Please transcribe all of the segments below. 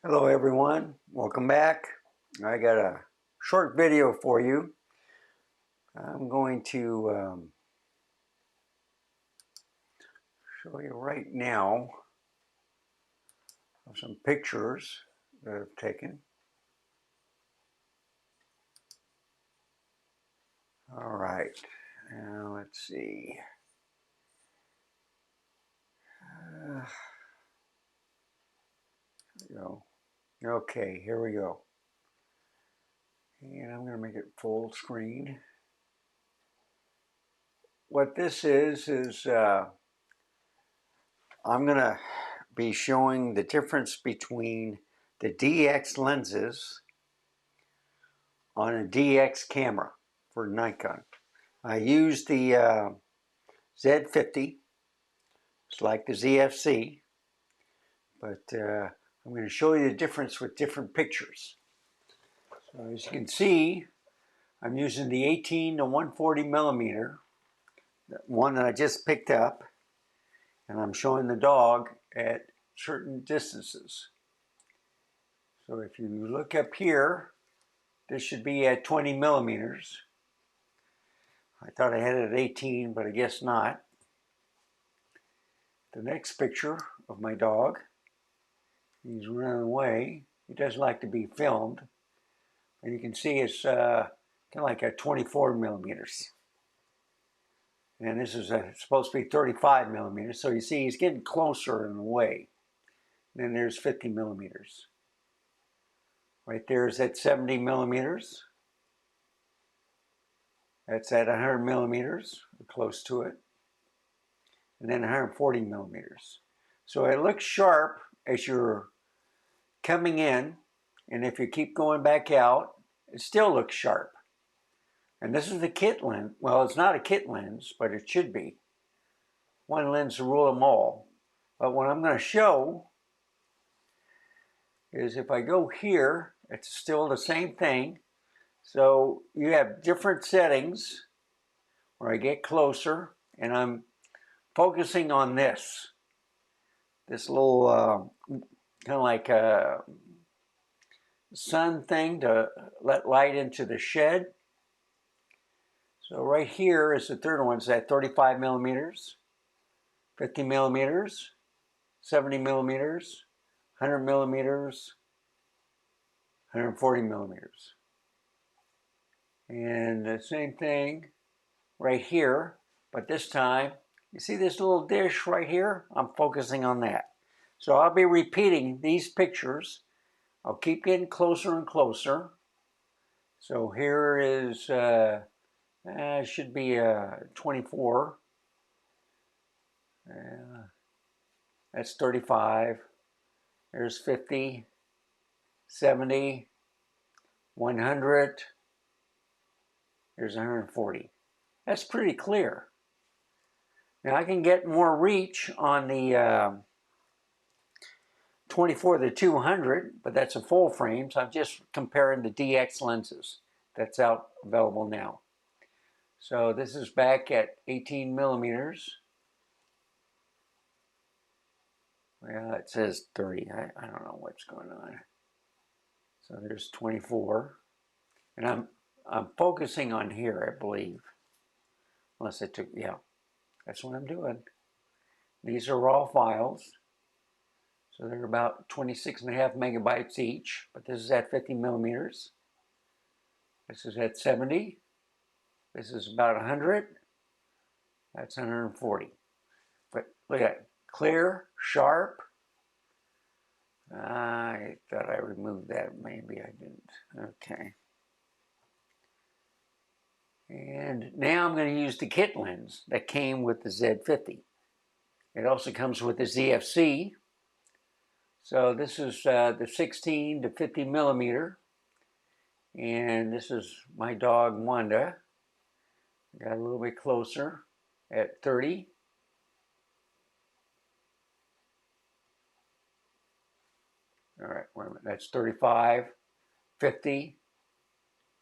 Hello everyone, welcome back. I got a short video for you. I'm going to show you right now of some pictures that I've taken. All right, now let's see. Here we go. Okay, here we go. And I'm going to make it full screen. What this is I'm going to be showing the difference between the DX lenses on a DX camera for Nikon. I used the Z50. It's like the ZFC, but I'm going to show you the difference with different pictures. So as you can see, I'm using the 18 to 140 millimeter, the one that I just picked up, and I'm showing the dog at certain distances. So if you look up here, this should be at 20 millimeters. I thought I had it at 18, but I guess not. The next picture of my dog, he's running away. He doesn't like to be filmed. And you can see it's kind of like a 24 millimeters. And this is supposed to be 35 millimeters. So you see he's getting closer and away. And then there's 50 millimeters. Right there is at 70 millimeters. That's at 100 millimeters, close to it. And then 140 millimeters. So it looks sharp as you're coming in, and if you keep going back out, it still looks sharp. And this is the kit lens. Well, it's not a kit lens, but it should be. One lens to rule them all. But what I'm going to show is if I go here, it's still the same thing. So you have different settings where I get closer, and I'm focusing on this little kind of like a sun thing to let light into the shed. So right here is the third one. It's at 35 millimeters, 50 millimeters, 70 millimeters, 100 millimeters, 140 millimeters. And the same thing right here, but this time, you see this little dish right here? I'm focusing on that. So I'll be repeating these pictures. I'll keep getting closer and closer. So here is, should be 24. That's 35. There's 50, 70, 100. There's 140. That's pretty clear. Now I can get more reach on the 24 to 200, but that's a full frame, so I'm just comparing the DX lenses that's out available now. So this is back at 18 millimeters. Well, it says 30. I don't know what's going on. So there's 24. And I'm focusing on here, I believe. Unless I took, yeah, that's what I'm doing. These are raw files. So they're about 26.5 megabytes each, but this is at 50 millimeters. This is at 70. This is about 100. That's 140. But look at it, clear, sharp. I thought I removed that. Maybe I didn't. Okay. And now I'm going to use the kit lens that came with the Z50. It also comes with the ZFC. So this is the 16 to 50 millimeter. And this is my dog Wanda. Got a little bit closer at 30. All right, wait a minute. That's 35, 50.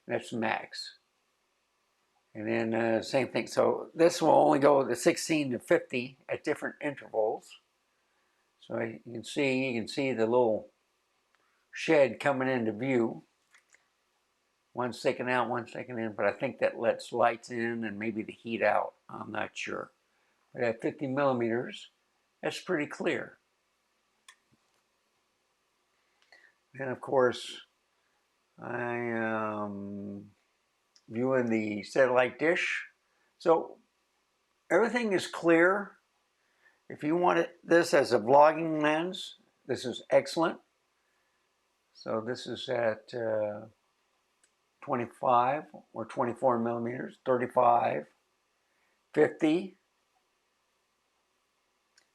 That's max. And then same thing. So this will only go the 16 to 50 at different intervals. So you can see the little shed coming into view. One's taken out, one's taken in, but I think that lets lights in and maybe the heat out. I'm not sure. But at 50 millimeters, that's pretty clear. And of course, I am viewing the satellite dish. So everything is clear. If you want this as a vlogging lens, this is excellent. So this is at 25 or 24 millimeters, 35, 50.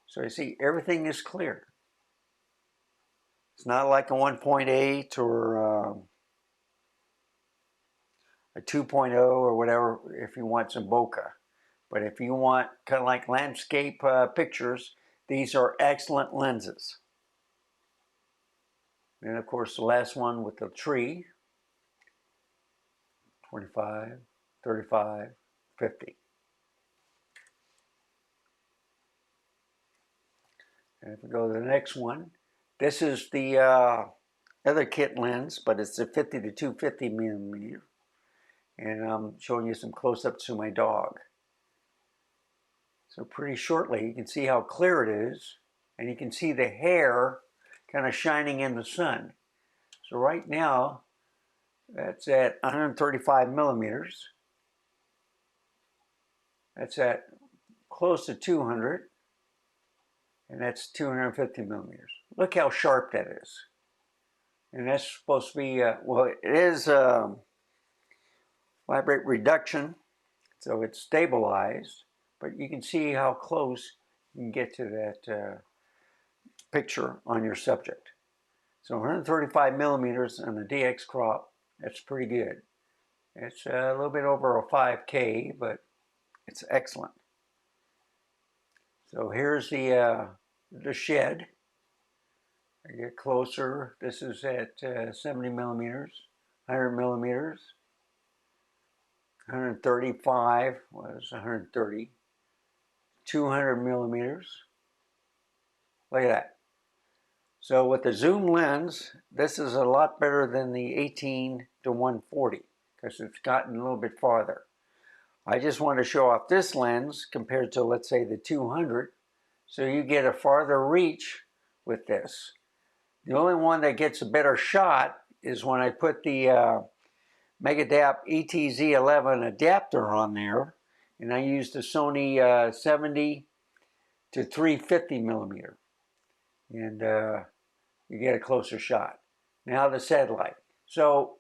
So you see, everything is clear. It's not like a 1.8 or a 2.0 or whatever if you want some bokeh. But if you want kind of like landscape pictures, these are excellent lenses. And of course the last one with the tree, 25, 35, 50. And if we go to the next one, this is the other kit lens, but it's a 50 to 250 millimeter. And I'm showing you some close-ups to my dog. So pretty shortly, you can see how clear it is, and you can see the hair kind of shining in the sun. So right now, that's at 135 millimeters. That's at close to 200, and that's 250 millimeters. Look how sharp that is. And that's supposed to be, well, it is vibrate reduction, so it's stabilized, but you can see how close you can get to that picture on your subject. So 135 millimeters on the DX crop, that's pretty good. It's a little bit over a 5K, but it's excellent. So here's the shed. I get closer. This is at 70 millimeters, 100 millimeters, 135 was 130, 200 millimeters. Look at that. So with the zoom lens, this is a lot better than the 18 to 140 because it's gotten a little bit farther. I just want to show off this lens compared to, let's say, the 200, so you get a farther reach with this. The only one that gets a better shot is when I put the Megadap ETZ11 adapter on there, and I used the Sony 70 to 350 millimeter, and you get a closer shot. Now the satellite. So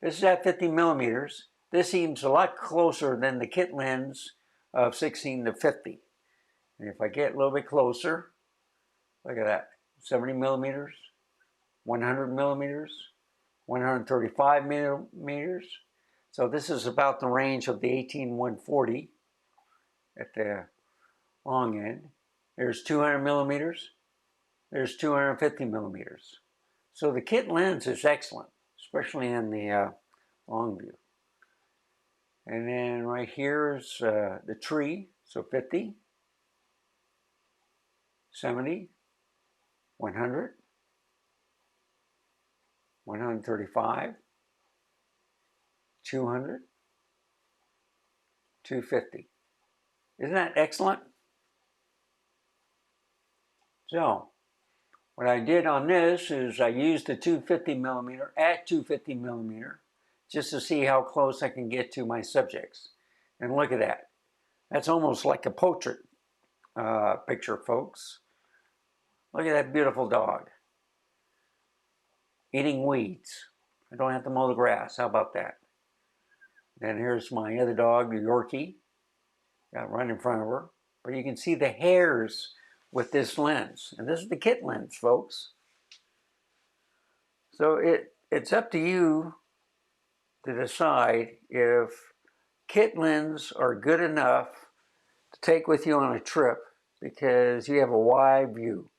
this is at 50 millimeters. This seems a lot closer than the kit lens of 16 to 50. And if I get a little bit closer, look at that, 70 millimeters, 100 millimeters, 135 millimeters. So this is about the range of the 18-140 at the long end. There's 200 millimeters. There's 250 millimeters. So the kit lens is excellent, especially in the long view. And then right here is the tree, so 50, 70, 100, 135, 200, 250. Isn't that excellent? So what I did on this is I used the 250 millimeter at 250 millimeter just to see how close I can get to my subjects. And look at that. That's almost like a portrait picture, folks. Look at that beautiful dog. Eating weeds. I don't have to mow the grass. How about that? Then here's my other dog, the Yorkie. Got right in front of her. But you can see the hairs with this lens. And this is the kit lens, folks. So it's up to you to decide if kit lens are good enough to take with you on a trip because you have a wide view.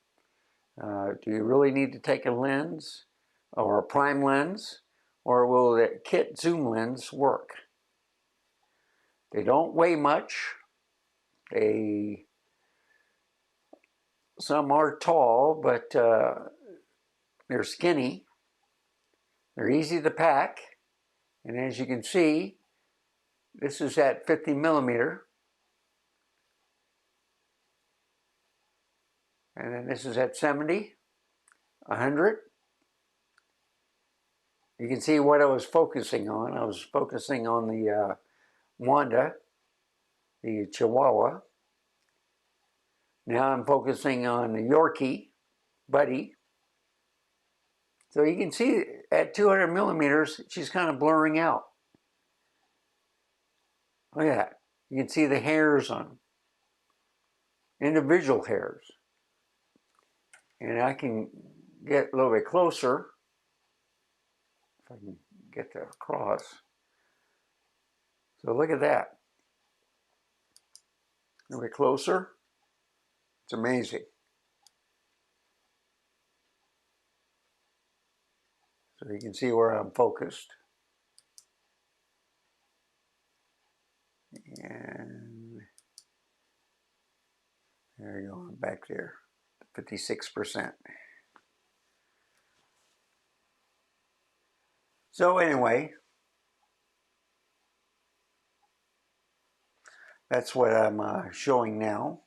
Do you really need to take a lens or a prime lens, or will the kit zoom lens work? They don't weigh much. Some are tall, but They're skinny, they're easy to pack, and as you can see, this is at 50 millimeter, and then this is at 70, 100. You can see what I was focusing on. I was focusing on the Wanda, the Chihuahua. Now I'm focusing on the Yorkie, Buddy. So you can see at 200 millimeters, she's kind of blurring out. Look at that. You can see the hairs on them, individual hairs. And I can get a little bit closer, if I can get that across. So look at that. A little bit closer. It's amazing. So you can see where I'm focused. And there you go, I'm back there, 56%. So anyway, that's what I'm showing now.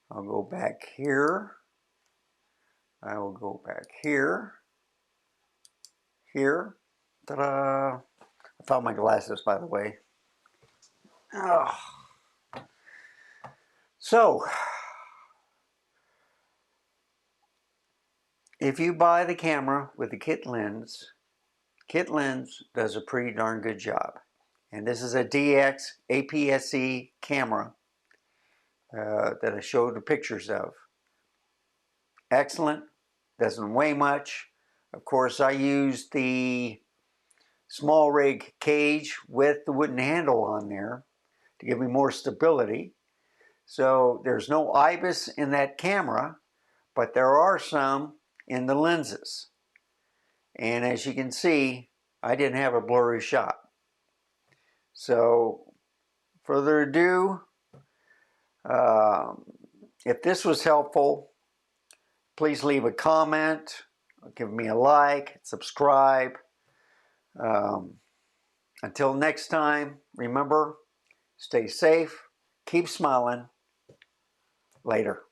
I'll go back here. I will go back here. Here. Ta-da! I found my glasses, by the way. Oh. So, if you buy the camera with the kit lens does a pretty darn good job. And this is a DX APS-C camera that I showed the pictures of. Excellent, doesn't weigh much. Of course, I used the small rig cage with the wooden handle on there to give me more stability. So there's no IBIS in that camera, but there are some in the lenses. And as you can see, I didn't have a blurry shot. So further ado, if this was helpful, please leave a comment, give me a like, subscribe. Until next time, remember, stay safe, keep smiling. Later.